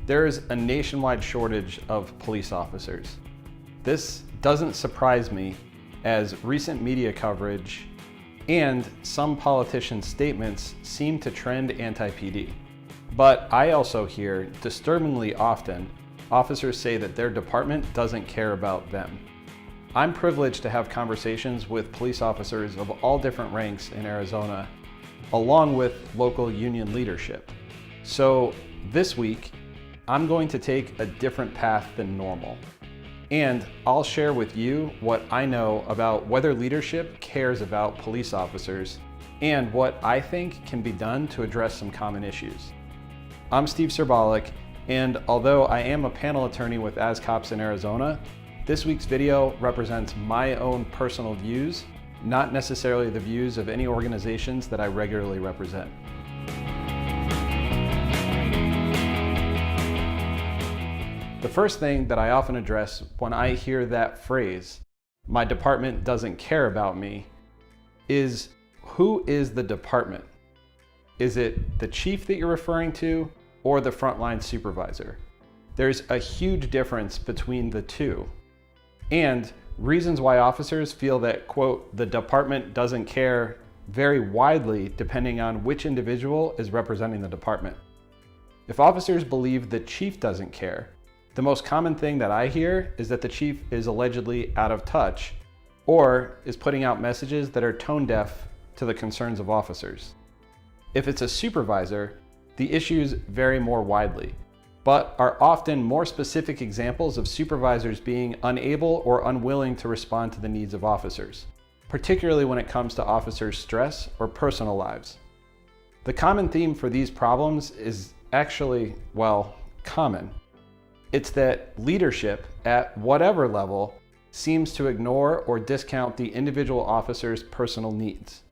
There is a nationwide shortage of police officers. This doesn't surprise me, as recent media coverage and some politicians' statements seem to trend anti-PD. But I also hear, disturbingly often, officers say that their department doesn't care about them. I'm privileged to have conversations with police officers of all different ranks in Arizona, along with local union leadership. So this week, I'm going to take a different path than normal. And I'll share with you what I know about whether leadership cares about police officers and what I think can be done to address some common issues. I'm Steve Serbalik, and although I am a panel attorney with As Cops in Arizona, this week's video represents my own personal views, not necessarily the views of any organizations that I regularly represent. The first thing that I often address when I hear that phrase, "my department doesn't care about me," is who is the department? Is it the chief that you're referring to or the frontline supervisor? There's a huge difference between the two, and reasons why officers feel that, quote, the department doesn't care vary widely depending on which individual is representing the department. If officers believe the chief doesn't care, the most common thing that I hear is that the chief is allegedly out of touch or is putting out messages that are tone deaf to the concerns of officers. If it's a supervisor, the issues vary more widely, but are often more specific examples of supervisors being unable or unwilling to respond to the needs of officers, particularly when it comes to officers' stress or personal lives. The common theme for these problems is actually, well, common. It's that leadership, at whatever level, seems to ignore or discount the individual officer's personal needs.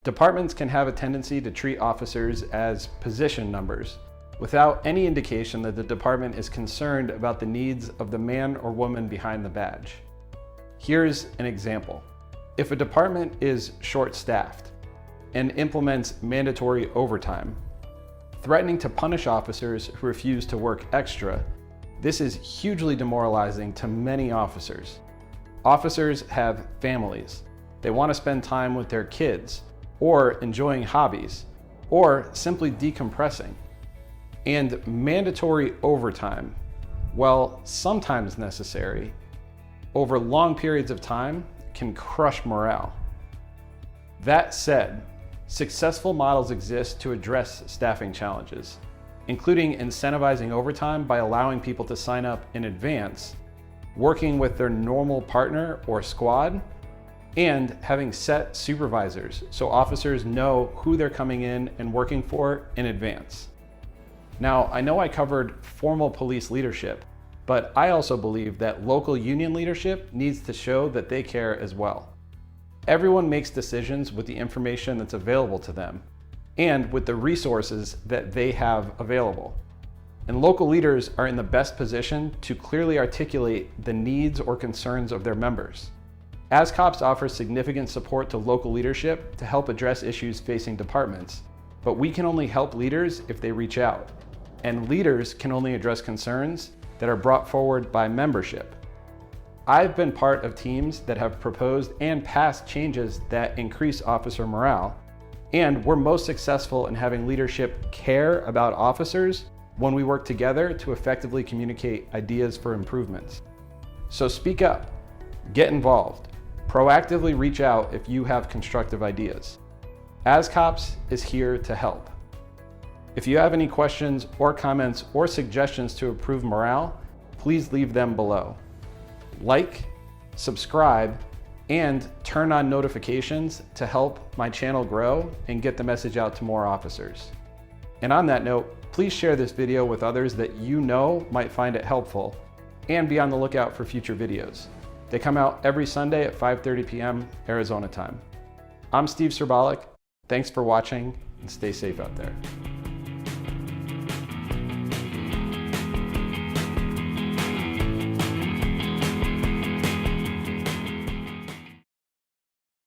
Departments can have a tendency to treat officers as position numbers, without any indication that the department is concerned about the needs of the man or woman behind the badge. Here's an example. If a department is short-staffed and implements mandatory overtime, threatening to punish officers who refuse to work extra, this is hugely demoralizing to many officers. Officers have families. They want to spend time with their kids, or enjoying hobbies, or simply decompressing. And mandatory overtime, while sometimes necessary, over long periods of time can crush morale. That said, successful models exist to address staffing challenges, including incentivizing overtime by allowing people to sign up in advance, working with their normal partner or squad, and having set supervisors so officers know who they're coming in and working for in advance. Now, I know I covered formal police leadership, but I also believe that local union leadership needs to show that they care as well. Everyone makes decisions with the information that's available to them, and with the resources that they have available. And local leaders are in the best position to clearly articulate the needs or concerns of their members. As Cops offers significant support to local leadership to help address issues facing departments, but we can only help leaders if they reach out, and leaders can only address concerns that are brought forward by membership. I've been part of teams that have proposed and passed changes that increase officer morale, and we're most successful in having leadership care about officers when we work together to effectively communicate ideas for improvements. So speak up, get involved, proactively reach out if you have constructive ideas. As Cops is here to help. If you have any questions or comments or suggestions to improve morale, please leave them below. Like, subscribe, and turn on notifications to help my channel grow and get the message out to more officers. And on that note, please share this video with others that you know might find it helpful, and be on the lookout for future videos. They come out every Sunday at 5:30 p.m. Arizona time. I'm Steve Serbalik. Thanks for watching, and stay safe out there.